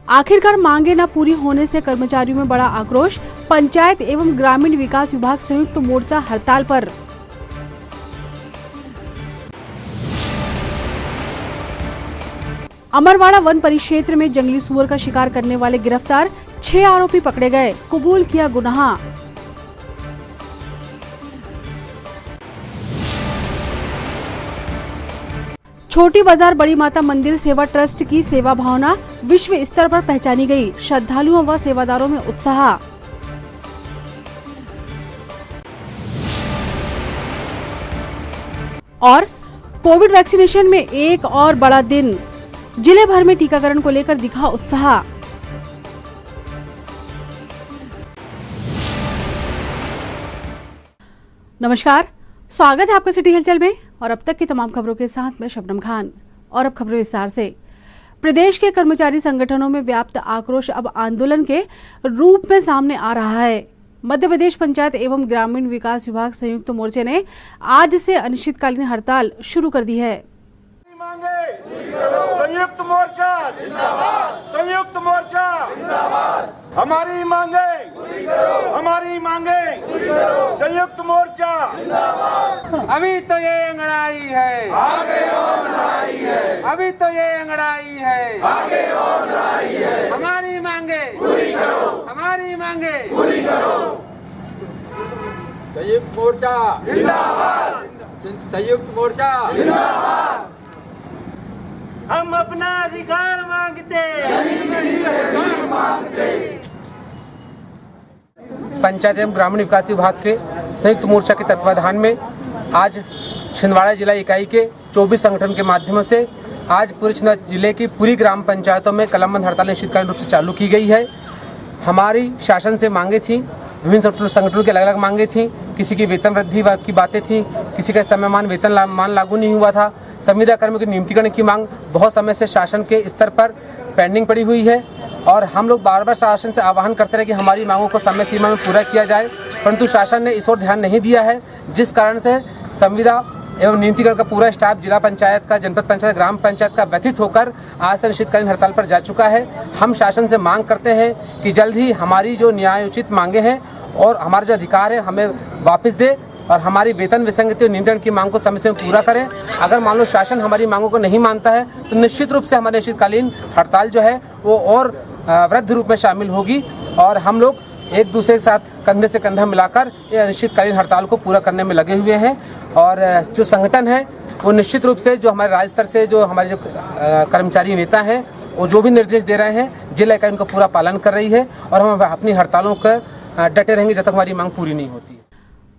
आखिरकार मांगे न पूरी होने से कर्मचारियों में बड़ा आक्रोश। पंचायत एवं ग्रामीण विकास विभाग संयुक्त मोर्चा हड़ताल पर। अमरवाड़ा वन परिक्षेत्र में जंगली सुअर का शिकार करने वाले गिरफ्तार, 6 आरोपी पकड़े गए, कबूल किया गुनाह। छोटी बाजार बड़ी माता मंदिर सेवा ट्रस्ट की सेवा भावना विश्व स्तर पर पहचानी गई, श्रद्धालुओं व सेवादारों में उत्साह। और कोविड वैक्सीनेशन में एक और बड़ा दिन, जिले भर में टीकाकरण को लेकर दिखा उत्साह। नमस्कार, स्वागत है आपका सिटी हलचल में और अब तक की तमाम खबरों के साथ मैं शबनम खान। और अब खबरें विस्तार से। प्रदेश के कर्मचारी संगठनों में व्याप्त आक्रोश अब आंदोलन के रूप में सामने आ रहा है। मध्य प्रदेश पंचायत एवं ग्रामीण विकास विभाग संयुक्त मोर्चे ने आज से अनिश्चितकालीन हड़ताल शुरू कर दी है। संयुक्त मोर्चा जिंदाबाद, संयुक्त मोर्चा जिंदाबाद। हमारी मांगे पूरी करो, हमारी मांगे पूरी करो, संयुक्त मोर्चा जिंदाबाद। अभी तो ये अंगड़ाई है, आगे और लड़ाई है, अभी तो ये अंगड़ाई है, आगे और लड़ाई है। हमारी मांगे पूरी करो, हमारी मांगे पूरी करो। संयुक्त मोर्चा जिंदाबाद, संयुक्त मोर्चा जिंदाबाद। हम अपना अधिकार मांगते। पंचायत एवं ग्रामीण विकास विभाग के संयुक्त मोर्चा के तत्वाधान में आज छिंदवाड़ा जिला इकाई के 24 संगठन के माध्यमों से आज पूरे छिंदवाड़ा जिले की पूरी ग्राम पंचायतों में कलमबंद हड़ताल निश्चितकालीन रूप से चालू की गई है। हमारी शासन से मांगे थी, विभिन्न संगठनों की अलग अलग मांगे थी। किसी की वेतन वृद्धि की बातें थी, किसी का समयमान वेतन मान लागू नहीं हुआ था। संविदा कर्मियों के नियमितीकरण की मांग बहुत समय से शासन के स्तर पर पेंडिंग पड़ी हुई है और हम लोग बार बार शासन से आह्वान करते रहे कि हमारी मांगों को समय सीमा में पूरा किया जाए, परंतु शासन ने इस ओर ध्यान नहीं दिया है, जिस कारण से संविदा एवं नियमितीकरण का पूरा स्टाफ जिला पंचायत का, जनपद पंचायत, ग्राम पंचायत का व्यथित होकर आज से अनिश्चितकालीन हड़ताल पर जा चुका है। हम शासन से मांग करते हैं कि जल्द ही हमारी जो न्यायोचित मांगे हैं और हमारा जो अधिकार है हमें वापस दे और हमारी वेतन विसंगति और नियंत्रण की मांग को समय से पूरा करें। अगर मान लो शासन हमारी मांगों को नहीं मानता है तो निश्चित रूप से हमारी अनिश्चितकालीन हड़ताल जो है वो और वृद्ध रूप में शामिल होगी और हम लोग एक दूसरे के साथ कंधे से कंधा मिलाकर ये अनिश्चितकालीन हड़ताल को पूरा करने में लगे हुए हैं। और जो संगठन है वो निश्चित रूप से जो हमारे राज्य स्तर से जो हमारे जो कर्मचारी नेता हैं वो जो भी निर्देश दे रहे हैं जिला इकाई उनका पूरा पालन कर रही है और हम अपनी हड़तालों पर डटे रहेंगे जब तक हमारी मांग पूरी नहीं होती।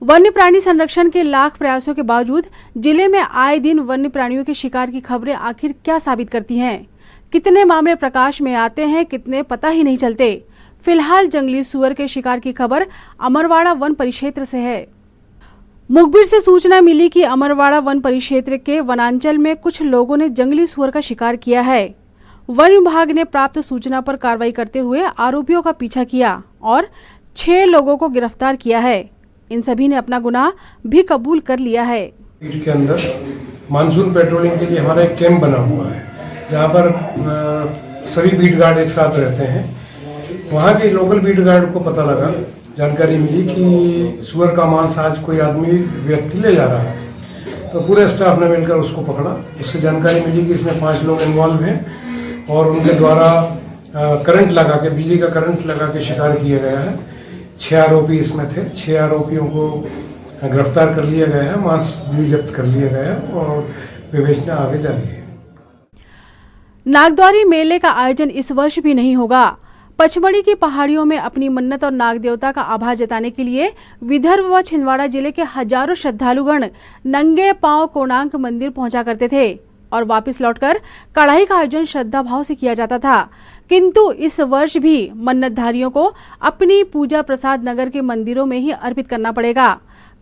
वन्य प्राणी संरक्षण के लाख प्रयासों के बावजूद जिले में आए दिन वन्य प्राणियों के शिकार की खबरें आखिर क्या साबित करती हैं? कितने मामले प्रकाश में आते हैं, कितने पता ही नहीं चलते। फिलहाल जंगली सुअर के शिकार की खबर अमरवाड़ा वन परिक्षेत्र से है। मुखबिर से सूचना मिली कि अमरवाड़ा वन परिक्षेत्र के वनांचल में कुछ लोगों ने जंगली सुअर का शिकार किया है। वन विभाग ने प्राप्त सूचना पर कार्रवाई करते हुए आरोपियों का पीछा किया और 6 लोगों को गिरफ्तार किया है। इन सभी ने अपना गुनाह भी कबूल कर लिया है। के अंदर मानसून पेट्रोलिंग के लिए हमारा एक कैंप बना हुआ है जहाँ पर सभी बीट गार्ड एक साथ रहते हैं। वहाँ के लोकल बीट गार्ड को पता लगा, जानकारी मिली कि सुअर का मांस आज कोई आदमी व्यक्ति ले जा रहा है, तो पूरे स्टाफ ने मिलकर उसको पकड़ा। उससे जानकारी मिली कि इसमें 5 लोग इन्वॉल्व हैं और उनके द्वारा करंट लगा के, बिजली का करंट लगा के शिकार किया गया है। 6 आरोपी इसमें थे। 6 आरोपियों को गिरफ्तार कर लिया गया है, मांस भी जब्त कर लिया गया है और विवेचना आगे जारी है। नागद्वारी मेले का आयोजन इस वर्ष भी नहीं होगा। पचमढ़ी की पहाड़ियों में अपनी मन्नत और नाग देवता का आभार जताने के लिए विदर्भ व छिंदवाड़ा जिले के हजारों श्रद्धालुगण नंगे पांव कोणार्क मंदिर पहुंचा करते थे और वापस लौटकर कढ़ाई का आयोजन श्रद्धा भाव से किया जाता था। किंतु इस वर्ष भी मन्नतधारियों को अपनी पूजा प्रसाद नगर के मंदिरों में ही अर्पित करना पड़ेगा।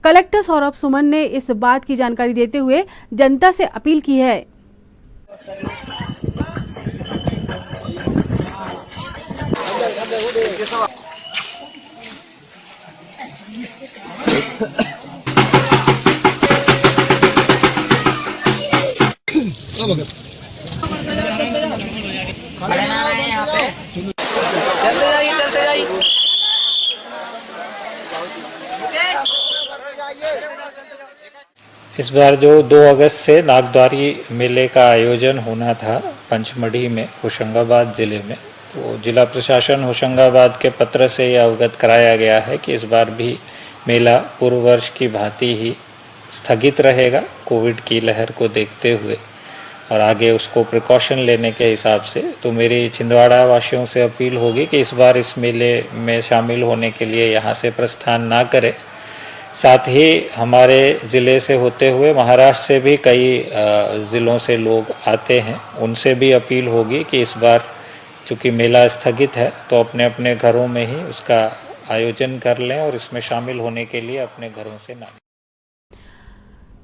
कलेक्टर सौरभ सुमन ने इस बात की जानकारी देते हुए जनता से अपील की है। इस बार जो 2 अगस्त से नागद्वारी मेले का आयोजन होना था पंचमढ़ी में होशंगाबाद जिले में, तो जिला प्रशासन होशंगाबाद के पत्र से यह अवगत कराया गया है कि इस बार भी मेला पूर्व वर्ष की भांति ही स्थगित रहेगा कोविड की लहर को देखते हुए और आगे उसको प्रिकॉशन लेने के हिसाब से। तो मेरी छिंदवाड़ा वासियों से अपील होगी कि इस बार इस मेले में शामिल होने के लिए यहाँ से प्रस्थान ना करें। साथ ही हमारे ज़िले से होते हुए महाराष्ट्र से भी कई ज़िलों से लोग आते हैं, उनसे भी अपील होगी कि इस बार चूँकि मेला स्थगित है तो अपने अपने घरों में ही उसका आयोजन कर लें और इसमें शामिल होने के लिए अपने घरों से ना।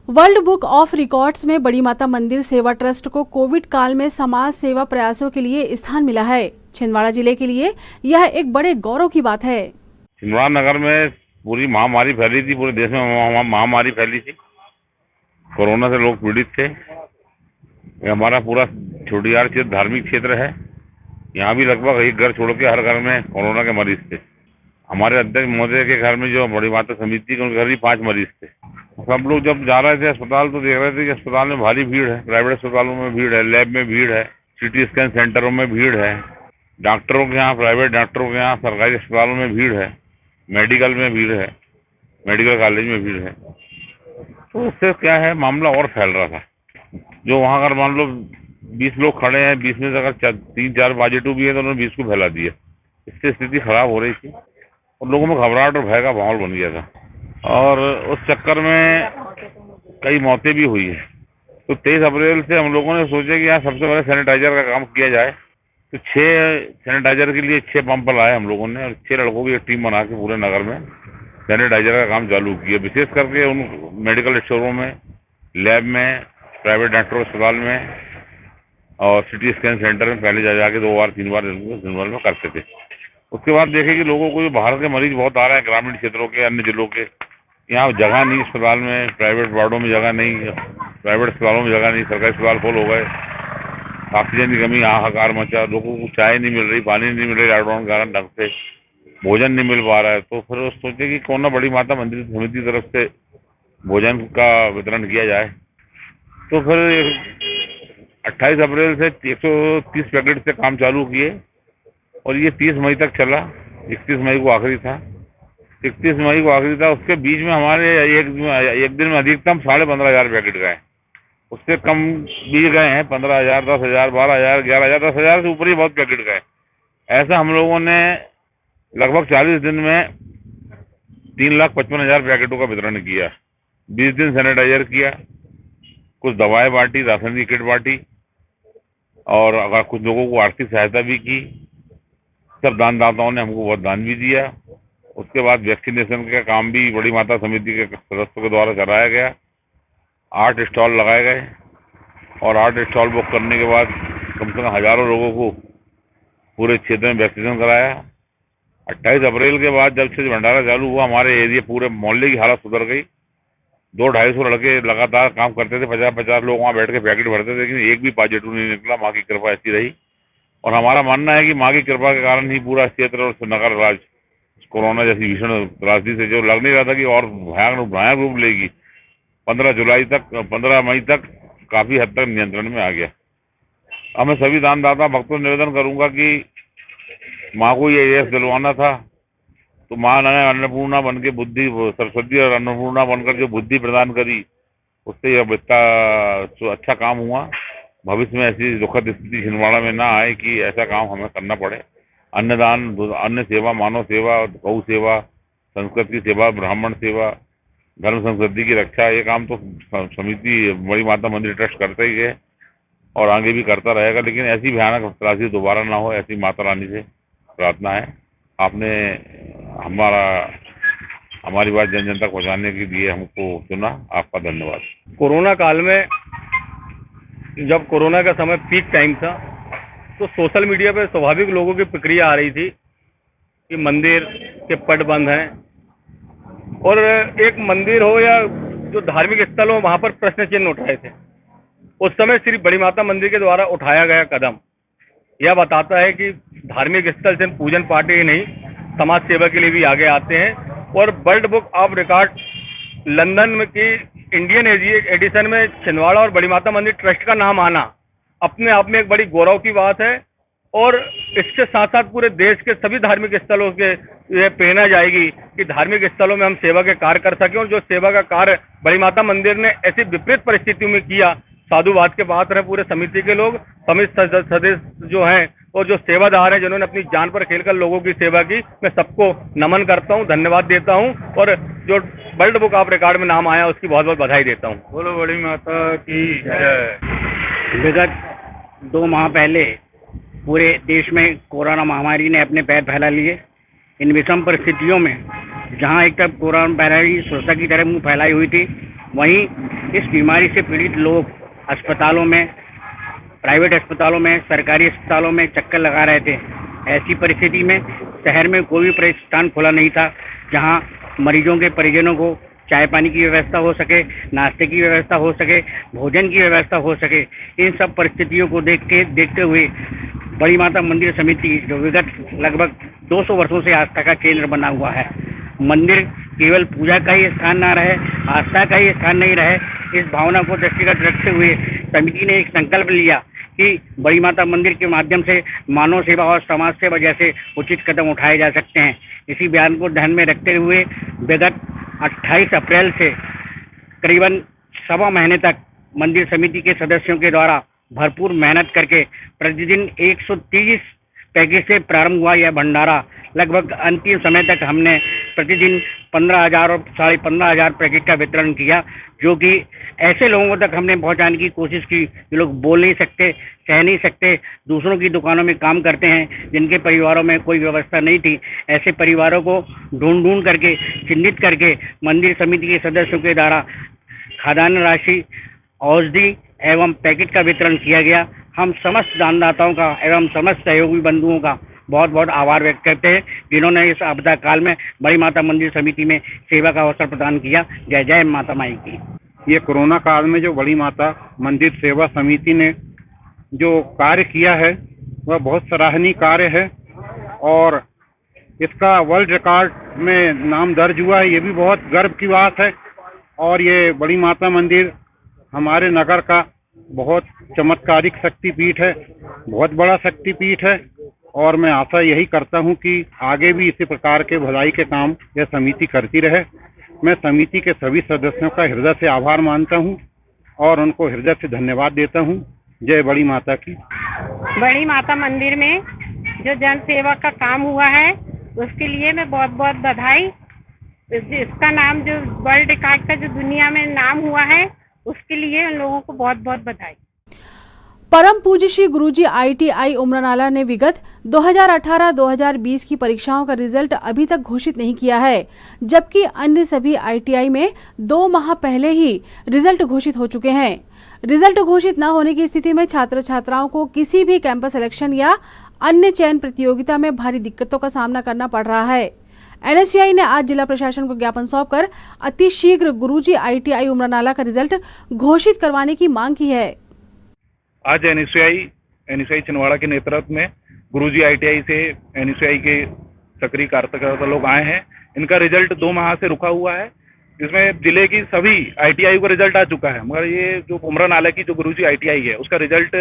वर्ल्ड बुक ऑफ रिकॉर्ड्स में बड़ी माता मंदिर सेवा ट्रस्ट को कोविड काल में समाज सेवा प्रयासों के लिए स्थान मिला है। छिंदवाड़ा जिले के लिए यह एक बड़े गौरव की बात है। छिंदवाड़ा नगर में पूरी महामारी फैली थी, पूरे देश में महामारी फैली थी, कोरोना से लोग पीड़ित थे। ये हमारा पूरा छोटियार क्षेत्र धार्मिक क्षेत्र है, यहाँ भी लगभग एक घर छोड़ के हर घर में कोरोना के मरीज थे। हमारे अध्यक्ष महोदय के घर में जो बड़ी माता समिति के उनके घर ही 5 मरीज थे। सब लोग जब जा रहे थे अस्पताल तो देख रहे थे कि अस्पताल में भारी भीड़ है, प्राइवेट अस्पतालों में भीड़ है, लैब में भीड़ है, CT स्कैन सेंटरों में भीड़ है, डॉक्टरों के यहाँ, प्राइवेट डॉक्टरों के यहाँ, सरकारी अस्पतालों में भीड़ है, मेडिकल में भीड़ है, मेडिकल कॉलेज में भीड़ है। तो उससे क्या है, मामला और फैल रहा था। जो वहाँ अगर मान लो 20 लोग खड़े हैं, 20 में से अगर 3-4 पॉजिटिव भी है तो उन्होंने 20 को फैला दिया। इससे स्थिति खराब हो रही थी और लोगों में घबराहट और भय का माहौल बन गया था और उस चक्कर में कई मौतें भी हुई है। तो 23 अप्रैल से हम लोगों ने सोचा कि यहाँ सबसे पहले सैनिटाइजर का काम किया जाए। तो 6 सैनिटाइजर के लिए 6 पंप लाए हम लोगों ने और 6 लड़कों की एक टीम बना के पूरे नगर में सैनिटाइजर का काम चालू किया। विशेष करके उन मेडिकल स्टोरों में, लैब में, प्राइवेट डॉक्टर अस्पताल में और CT स्कैन सेंटर में पहले जाके 2 बार 3 बार दिन भर में करते थे। उसके बाद देखे कि लोगों को जो बाहर के मरीज बहुत आ रहे हैं, ग्रामीण क्षेत्रों के, अन्य जिलों के, यहाँ जगह नहीं अस्पताल में, प्राइवेट वार्डों में जगह नहीं, प्राइवेट अस्पतालों में जगह नहीं, सरकारी अस्पताल फुल हो गए, ऑक्सीजन की कमी, हाहाकार मचा, लोगों को चाय नहीं मिल रही, पानी नहीं मिल रही, लॉकडाउन के कारण ढंग से भोजन नहीं मिल पा रहा है। तो फिर सोचे कि कौन ना बड़ी माता मंदिर समिति की तरफ से भोजन का वितरण किया जाए। तो फिर 28 अप्रैल से 130 पैकेट से काम चालू किए और ये 30 मई तक चला। 31 मई को आखिरी था, 31 मई को आखिरी था। उसके बीच में हमारे एक दिन में अधिकतम 15,500 पैकेट गए, उससे कम भी गए हैं 15,000, 10,000, 12,000, 11,000, 10,000 से ऊपर ही बहुत पैकेट गए। ऐसा हम लोगों ने लगभग 40 दिन में 3,55,000 पैकेटों का वितरण किया। 20 दिन सैनिटाइजर किया, कुछ दवाएं बांटी, राशन की किट बांटी और अगर कुछ लोगों को आर्थिक सहायता भी की। सब दानदाताओं ने हमको बहुत दान भी दिया। उसके बाद वैक्सीनेशन का काम भी बड़ी माता समिति के सदस्यों के द्वारा कराया गया। 8 स्टॉल लगाए गए और 8 स्टॉल बुक करने के बाद कम से कम हजारों लोगों को पूरे क्षेत्र में वैक्सीनेशन कराया। 28 अप्रैल के बाद जब से भंडारा चालू हुआ, हमारे एरिया पूरे मोहल्ले की हालत सुधर गई। 200-250 लड़के लगातार काम करते थे, 50-50 लोग वहाँ बैठ के पैकेट भरते थे, लेकिन एक भी पॉजिटिव नहीं निकला। माँ की कृपा ऐसी रही और हमारा मानना है कि माँ की कृपा के कारण ही पूरा क्षेत्र और नगर राज कोरोना जैसी भीषण त्रासदी से जो लग नहीं रहा था कि और भयानक रूप लेगी, 15 मई तक काफी हद तक नियंत्रण में आ गया। अब मैं सभी दानदाता भक्तों से निवेदन करूंगा कि माँ को ये यश दिलवाना था तो माँ ने अन्नपूर्णा बन के बुद्धि, सरस्वती और अन्नपूर्णा बनकर जो बुद्धि प्रदान करी, उससे यह इतना अच्छा काम हुआ। भविष्य में ऐसी दुखद स्थिति छिंदवाड़ा में ना आए कि ऐसा काम हमें करना पड़े। अन्नदान, अन्न सेवा, मानव सेवा, गौ सेवा, संस्कृत की सेवा, ब्राह्मण सेवा, धर्म संस्कृति की रक्षा, ये काम तो समिति बड़ी माता मंदिर ट्रस्ट करता ही है और आगे भी करता रहेगा। लेकिन ऐसी भयानक त्रासदी दोबारा ना हो, ऐसी माता रानी से प्रार्थना है। आपने हमारी बात जन जन तक पहुँचाने के लिए हमको चुना, आपका धन्यवाद। कोरोना काल में जब कोरोना का समय पीक टाइम था तो सोशल मीडिया पे स्वाभाविक लोगों की प्रक्रिया आ रही थी कि मंदिर के पट बंद हैं और एक मंदिर हो या जो धार्मिक स्थल हो वहां पर प्रश्न चिन्ह उठाए थे। उस समय श्री बड़ी माता मंदिर के द्वारा उठाया गया कदम यह बताता है कि धार्मिक स्थल से पूजन पाठ ही नहीं, समाज सेवा के लिए भी आगे आते हैं। और world book of record London में की इंडियन एडिशन में छिंदवाड़ा और बड़ी माता मंदिर ट्रस्ट का नाम आना अपने आप में एक बड़ी गौरव की बात है। और इसके साथ साथ पूरे देश के सभी धार्मिक स्थलों के ये प्रेरणा जाएगी कि धार्मिक स्थलों में हम सेवा के कार्य कर सकें। और जो सेवा का कार्य बड़ी माता मंदिर ने ऐसी विपरीत परिस्थितियों में किया, साधुवाद के पात्र हैं पूरे समिति के लोग, समिति सदस्य जो हैं और जो सेवादार हैं जिन्होंने अपनी जान पर खेलकर लोगों की सेवा की, मैं सबको नमन करता हूं, धन्यवाद देता हूं। और जो वर्ल्ड बुक ऑफ रिकॉर्ड में नाम आया उसकी बहुत बहुत बधाई देता हूं। बोलो बड़ी माता की जय। विगत 2 माह पहले पूरे देश में कोरोना महामारी ने अपने पैर फैला लिए। इन विषम परिस्थितियों में जहां एक तरफ कोरोना महामारी सुरक्षा की तरह मुंह फैलाई हुई थी, वहीं इस बीमारी से पीड़ित लोग अस्पतालों में, प्राइवेट अस्पतालों में, सरकारी अस्पतालों में चक्कर लगा रहे थे। ऐसी परिस्थिति में शहर में कोई भी प्रतिष्ठान खुला नहीं था जहां मरीजों के परिजनों को चाय पानी की व्यवस्था हो सके, नाश्ते की व्यवस्था हो सके, भोजन की व्यवस्था हो सके। इन सब परिस्थितियों को देखते हुए बड़ी माता मंदिर समिति, जो विगत लगभग 200 वर्षों से आस्था का केंद्र बना हुआ है, मंदिर केवल पूजा का ही स्थान ना रहे, आस्था का ही स्थान नहीं रहे, इस भावना को दृष्टिगत रखते हुए समिति ने एक संकल्प लिया कि बड़ी माता मंदिर के माध्यम से मानव सेवा और समाज सेवा जैसे उचित कदम उठाए जा सकते हैं। इसी बयान को ध्यान में रखते हुए विगत 28 अप्रैल से करीबन 1.25 महीने तक मंदिर समिति के सदस्यों के द्वारा भरपूर मेहनत करके प्रतिदिन 130 पैकेज से प्रारंभ हुआ यह भंडारा लगभग अंतिम समय तक हमने प्रतिदिन 15,000 और 15,500 पैकेट का वितरण किया, जो कि ऐसे लोगों तक हमने पहुंचाने की कोशिश की जो लोग बोल नहीं सकते, कह नहीं सकते, दूसरों की दुकानों में काम करते हैं, जिनके परिवारों में कोई व्यवस्था नहीं थी। ऐसे परिवारों को ढूंढ करके, चिन्हित करके मंदिर समिति के सदस्यों के द्वारा खाद्यान्न राशि, औषधि एवं पैकेट का वितरण किया गया। हम समस्त दानदाताओं का एवं समस्त सहयोगी बंधुओं का बहुत बहुत आभार व्यक्त करते हैं, जिन्होंने इस आपदा काल में बड़ी माता मंदिर समिति में सेवा का अवसर प्रदान किया। जय जय माता माई की। ये कोरोना काल में जो बड़ी माता मंदिर सेवा समिति ने जो कार्य किया है वह बहुत सराहनीय कार्य है और इसका वर्ल्ड रिकॉर्ड में नाम दर्ज हुआ है। ये भी बहुत गर्व की बात है और ये बड़ी माता मंदिर हमारे नगर का बहुत चमत्कारिक शक्तिपीठ है, बहुत बड़ा शक्तिपीठ है और मैं आशा यही करता हूं कि आगे भी इसी प्रकार के भलाई के काम यह समिति करती रहे। मैं समिति के सभी सदस्यों का हृदय से आभार मानता हूं और उनको हृदय से धन्यवाद देता हूं। जय बड़ी माता की। बड़ी माता मंदिर में जो जन सेवा का काम हुआ है उसके लिए मैं बहुत बहुत बधाई। इसका नाम जो वर्ल्ड रिकॉर्ड का जो दुनिया में नाम हुआ है उसके लिए उन लोगों को बहुत बहुत बधाई। परम पूज्य श्री गुरुजी ITI उमरानाला ने विगत 2018-2020 की परीक्षाओं का रिजल्ट अभी तक घोषित नहीं किया है, जबकि अन्य सभी ITI में 2 माह पहले ही रिजल्ट घोषित हो चुके हैं। रिजल्ट घोषित न होने की स्थिति में छात्र छात्राओं को किसी भी कैंपस सिलेक्शन या अन्य चयन प्रतियोगिता में भारी दिक्कतों का सामना करना पड़ रहा है। NSUI ने आज जिला प्रशासन को ज्ञापन सौंपकर अतिशीघ्र गुरुजी ITI उमरानाला का रिजल्ट घोषित करवाने की मांग की है। आज NSUI छिंदवाड़ा के नेतृत्व में गुरुजी ITI से NSUI के सक्रिय कार्यकर्ता लोग आए हैं। इनका रिजल्ट 2 माह से रुका हुआ है, जिसमें जिले की सभी ITI का रिजल्ट आ चुका है, मगर ये जो उमरानाला की जो गुरुजी ITI है उसका रिजल्ट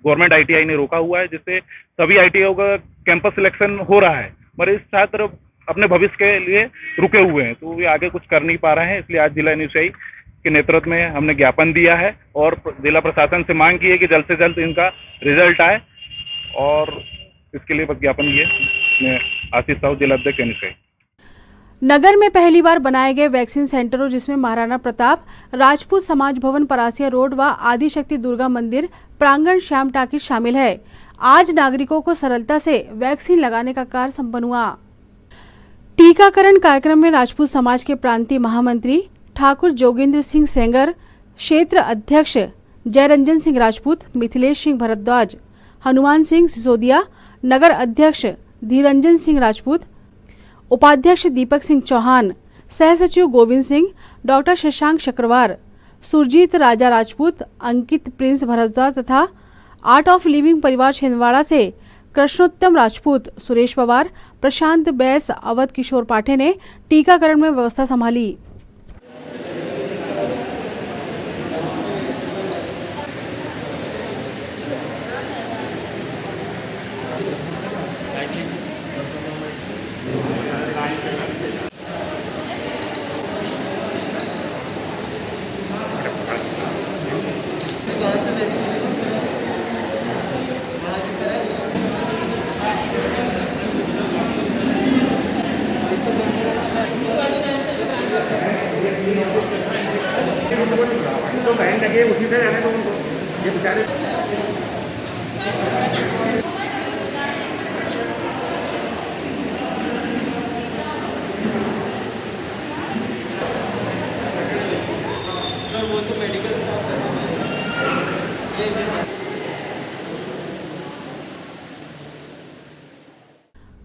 गवर्नमेंट ITI ने रोका हुआ है, जिससे सभी ITI का कैंपस सिलेक्शन हो रहा है, मगर इस छात्र अपने भविष्य के लिए रुके हुए हैं, तो ये आगे कुछ कर नहीं पा रहे हैं। इसलिए आज जिला NSUI के नेतृत्व में हमने ज्ञापन दिया है और जिला प्रशासन से मांग की है कि जल्द से जल्द इनका रिजल्ट आए, और इसके लिए ज्ञापन दिए। मैं आशीष साहू, जिला अध्यक्ष NSUI। नगर में पहली बार बनाए गए वैक्सीन सेंटरों, जिसमें महाराणा प्रताप, राजपूत समाज भवन, परासिया रोड व आदिशक्ति दुर्गा मंदिर प्रांगण, श्याम टाकीज शामिल है। आज नागरिकों को सरलता से वैक्सीन लगाने का कार्य संपन्न हुआ। टीकाकरण कार्यक्रम में राजपूत समाज के प्रांतीय महामंत्री ठाकुर जोगेंद्र सिंह सेंगर, क्षेत्र अध्यक्ष जयरंजन सिंह राजपूत, मिथिलेश सिंह भरद्वाज, हनुमान सिंह सिसोदिया, नगर अध्यक्ष धीरंजन सिंह राजपूत, उपाध्यक्ष दीपक सिंह चौहान, सह सचिव गोविंद सिंह, डॉक्टर शशांक शक्रवार, सुरजीत राजा राजपूत, अंकित प्रिंस भरद्वाज तथा आर्ट ऑफ लिविंग परिवार छिंदवाड़ा से कृष्णोत्तम राजपूत, सुरेश पवार, प्रशांत बैस, अवध किशोर पाठे ने टीकाकरण में व्यवस्था संभाली। तो बहन लगे उसी से जाने को उनको ये बेचारे वो तो मेडिकल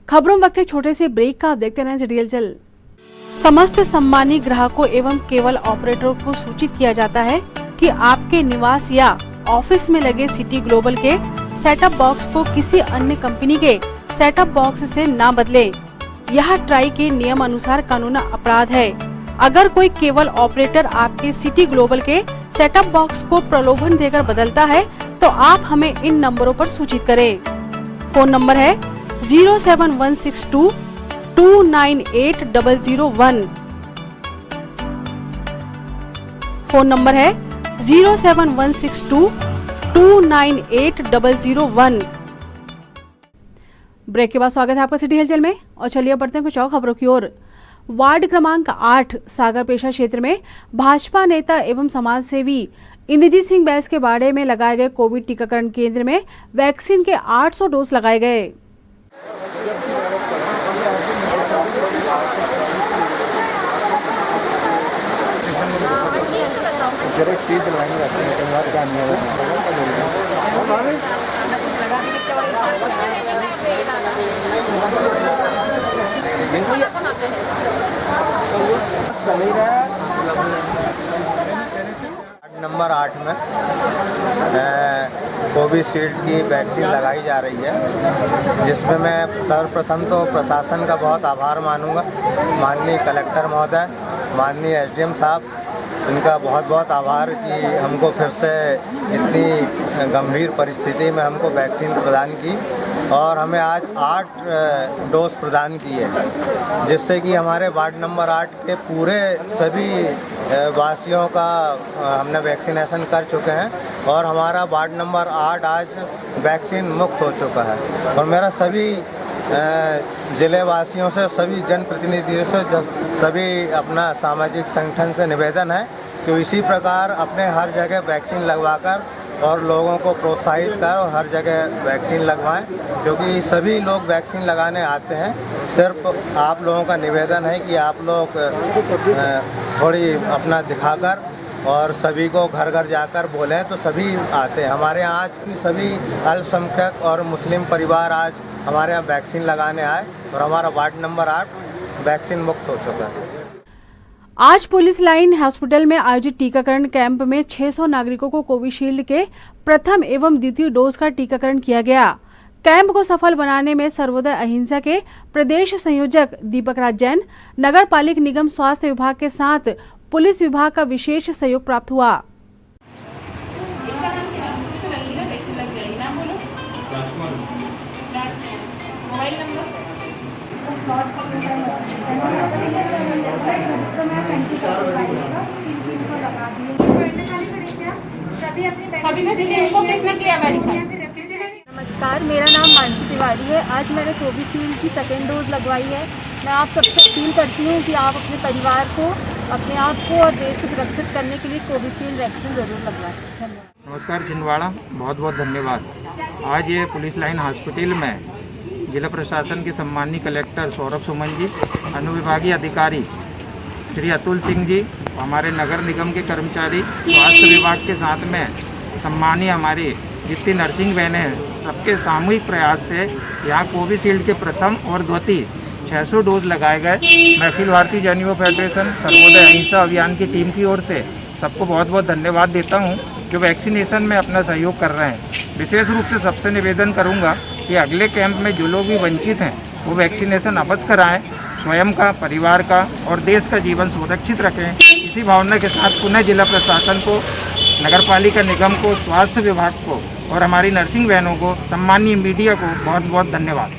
खबरों में वक्त एक छोटे से ब्रेक का, आप देखते रहें सिटी हलचल। समस्त सम्मानी ग्राहकों एवं केबल ऑपरेटरों को सूचित किया जाता है कि आपके निवास या ऑफिस में लगे सिटी ग्लोबल के सेटअप बॉक्स को किसी अन्य कंपनी के सेटअप बॉक्स से ना बदलें। यह ट्राई के नियम अनुसार कानूनी अपराध है। अगर कोई केबल ऑपरेटर आपके सिटी ग्लोबल के सेटअप बॉक्स को प्रलोभन देकर बदलता है तो आप हमें इन नंबरों पर सूचित करें। फोन नंबर है 07162 298-001। फोन नंबर है 07162 298-001। ब्रेक के बाद स्वागत है आपका सिटी हलचल में और चलिए बढ़ते हैं कुछ और खबरों की ओर। वार्ड क्रमांक 8 सागर पेशा क्षेत्र में भाजपा नेता एवं समाज सेवी इंद्रजीत सिंह बैस के बाड़े में लगाए गए कोविड टीकाकरण केंद्र में वैक्सीन के 800 डोज लगाए गए। नंबर 8 में कोविशील्ड की वैक्सीन लगाई जा रही है, जिसमें मैं सर्वप्रथम तो प्रशासन का बहुत आभार मानूंगा। माननीय कलेक्टर महोदय, माननीय एसडीएम साहब, इनका बहुत बहुत आभार कि हमको फिर से इतनी गंभीर परिस्थिति में हमको वैक्सीन प्रदान की और हमें आज 8 डोज प्रदान किए हैं, जिससे कि हमारे वार्ड नंबर 8 के पूरे सभी वासियों का हमने वैक्सीनेशन कर चुके हैं और हमारा वार्ड नंबर 8 आज वैक्सीन मुक्त हो चुका है। और मेरा सभी जिले वासियों से, सभी जनप्रतिनिधियों से, सभी अपना सामाजिक संगठन से निवेदन है कि इसी प्रकार अपने हर जगह वैक्सीन लगवाकर और लोगों को प्रोत्साहित कर और हर जगह वैक्सीन लगवाएं, क्योंकि सभी लोग वैक्सीन लगाने आते हैं। सिर्फ आप लोगों का निवेदन है कि आप लोग थोड़ी अपना दिखाकर और सभी को घर घर जाकर बोलें तो सभी आते हैं। हमारे यहाँ आज भी सभी अल्पसंख्यक और मुस्लिम परिवार आज हमारे यहाँ वैक्सीन लगाने आए और हमारा वार्ड नंबर 8 वैक्सीन मुक्त हो चुका है। आज पुलिस लाइन हॉस्पिटल में आयोजित टीकाकरण कैंप में 600 नागरिकों को कोविशील्ड के प्रथम एवं द्वितीय डोज का टीकाकरण किया गया। कैंप को सफल बनाने में सर्वोदय अहिंसा के प्रदेश संयोजक दीपक राज जैन, नगर पालिक निगम स्वास्थ्य विभाग के साथ पुलिस विभाग का विशेष सहयोग प्राप्त हुआ। नमस्कार, मेरा नाम मानसी तिवारी है। आज मैंने कोविशील्ड की सेकेंड डोज लगवाई है। मैं आप सबसे अपील करती हूँ कि आप अपने परिवार को, अपने आप को और देश को सुरक्षित करने के लिए कोविशील्ड वैक्सीन जरूर लगवाएं। धन्यवाद। नमस्कार छिंदवाड़ा, बहुत बहुत धन्यवाद। आज ये पुलिस लाइन हॉस्पिटल में जिला प्रशासन के सम्मानीय कलेक्टर सौरभ सुमन जी, अनुविभागीय अधिकारी श्री अतुल सिंह जी, हमारे नगर निगम के कर्मचारी, स्वास्थ्य विभाग के साथ में सम्मानीय हमारी जितनी नर्सिंग बहनें हैं, सबके सामूहिक प्रयास से यहाँ कोविशील्ड के प्रथम और द्वितीय 600 डोज लगाए गए। मैं अखिल भारतीय जन युवा फेडरेशन सर्वोदय अहिंसा अभियान की टीम की ओर से सबको बहुत बहुत धन्यवाद देता हूँ जो वैक्सीनेशन में अपना सहयोग कर रहे हैं। विशेष रूप से सबसे निवेदन करूँगा कि अगले कैंप में जो लोग भी वंचित हैं वो वैक्सीनेशन अवश्य कराएं, स्वयं का, परिवार का और देश का जीवन सुरक्षित रखें। इसी भावना के साथ पुनः जिला प्रशासन को, नगरपालिका निगम को, स्वास्थ्य विभाग को और हमारी नर्सिंग बहनों को, सम्मानीय मीडिया को बहुत बहुत धन्यवाद।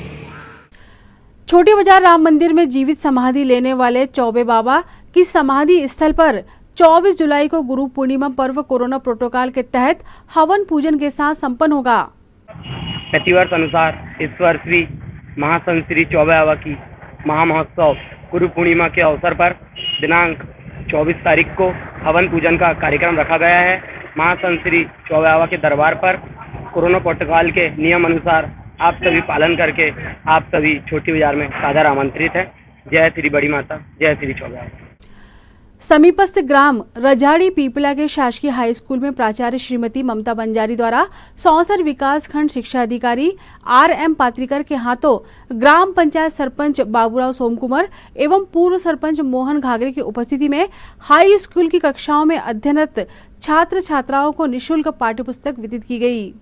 छोटी बाजार राम मंदिर में जीवित समाधि लेने वाले चौबे बाबा की समाधि स्थल पर 24 जुलाई को गुरु पूर्णिमा पर्व कोरोना प्रोटोकॉल के तहत हवन पूजन के साथ संपन्न होगा। प्रतिवर्ष अनुसार इस वर्ष भी महासंत श्री चौबे बाबा की महामहोत्सव गुरु पूर्णिमा के अवसर पर दिनांक 24 तारीख को हवन पूजन का कार्यक्रम रखा गया है। महासंत श्री चौबे बाबा के दरबार पर कोरोना प्रोटोकॉल के नियम अनुसार आप सभी पालन करके आप सभी छोटी बाजार में सादर आमंत्रित है। जय श्री बड़ी माता, जय श्री चौबे बाबा। समीपस्थ ग्राम रजाड़ी पीपला के शासकीय हाई स्कूल में प्राचार्य श्रीमती ममता बंजारी द्वारा सौंसर विकास खंड शिक्षा अधिकारी RM पात्रिकर के हाथों ग्राम पंचायत सरपंच बाबूराव सोमकुमार एवं पूर्व सरपंच मोहन घागरे की उपस्थिति में हाई स्कूल की कक्षाओं में अध्ययनरत छात्र छात्राओं को निःशुल्क पाठ्यपुस्तक वितरित की गई।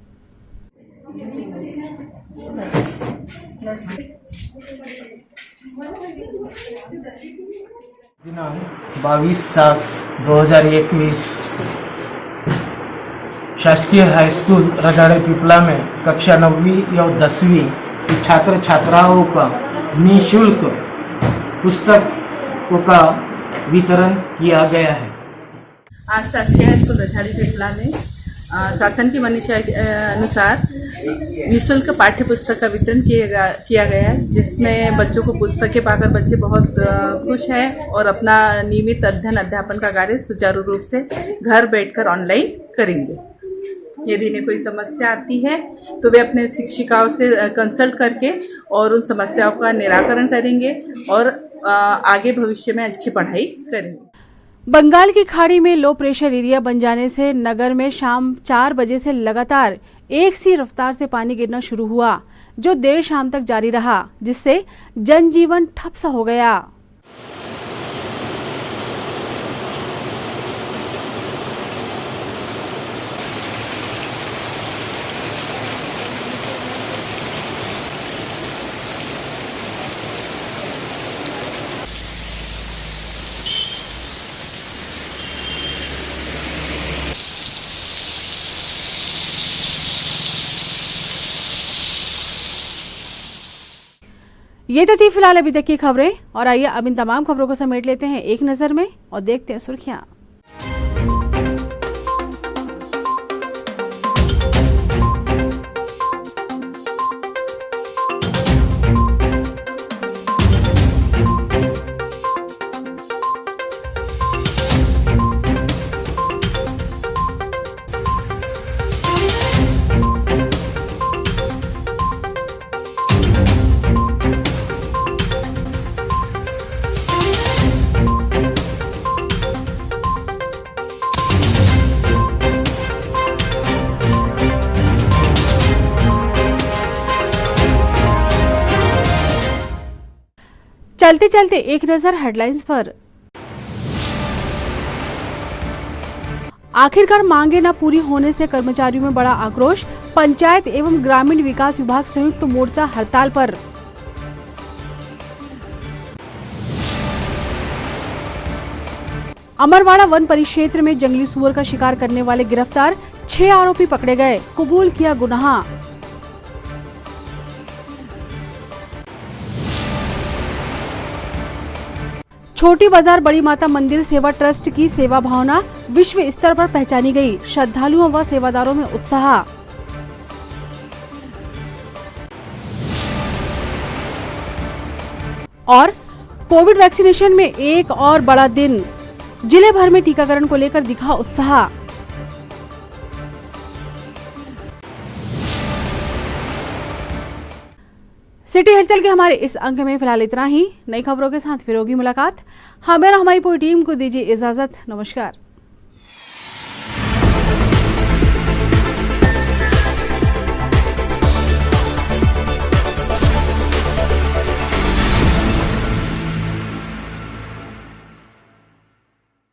दिनांक 22/7/2021 शासकीय हाई स्कूल रजाड़े पिपला में कक्षा 9वीं या 10वीं की छात्र छात्राओं का निःशुल्क पुस्तकों का वितरण किया गया है। आज शासकीय हाई स्कूल रजाड़े पिपला में शासन की मंशा अनुसार निःशुल्क पाठ्य पुस्तक का वितरण किया गया है, जिसमें बच्चों को पुस्तकें पाकर बच्चे बहुत खुश हैं और अपना नियमित अध्ययन अध्यापन का कार्य सुचारू रूप से घर बैठकर ऑनलाइन करेंगे। यदि इन्हें कोई समस्या आती है तो वे अपने शिक्षिकाओं से कंसल्ट करके और उन समस्याओं का निराकरण करेंगे और आगे भविष्य में अच्छी पढ़ाई करेंगे। बंगाल की खाड़ी में लो प्रेशर एरिया बन जाने से नगर में शाम 4 बजे से लगातार एक सी रफ्तार से पानी गिरना शुरू हुआ, जो देर शाम तक जारी रहा, जिससे जनजीवन ठप सा हो गया। ये तो थी फिलहाल अभी तक की खबरें, और आइए अब इन तमाम खबरों को समेट लेते हैं एक नजर में और देखते हैं सुर्खियां। चलते चलते एक नजर हेडलाइंस पर। आखिरकार मांगे न पूरी होने से कर्मचारियों में बड़ा आक्रोश, पंचायत एवं ग्रामीण विकास विभाग संयुक्त मोर्चा हड़ताल पर। अमरवाड़ा वन परिक्षेत्र में जंगली सुअर का शिकार करने वाले गिरफ्तार, 6 आरोपी पकड़े गए, कबूल किया गुनाह। छोटी बाजार बड़ी माता मंदिर सेवा ट्रस्ट की सेवा भावना विश्व स्तर पर पहचानी गई, श्रद्धालुओं व सेवादारों में उत्साह। और कोविड वैक्सीनेशन में एक और बड़ा दिन, जिले भर में टीकाकरण को लेकर दिखा उत्साह। सिटी हलचल के हमारे इस अंक में फिलहाल इतना ही। नई खबरों के साथ फिर होगी मुलाकात। हमें और हमारी पूरी टीम को दीजिए इजाजत। नमस्कार।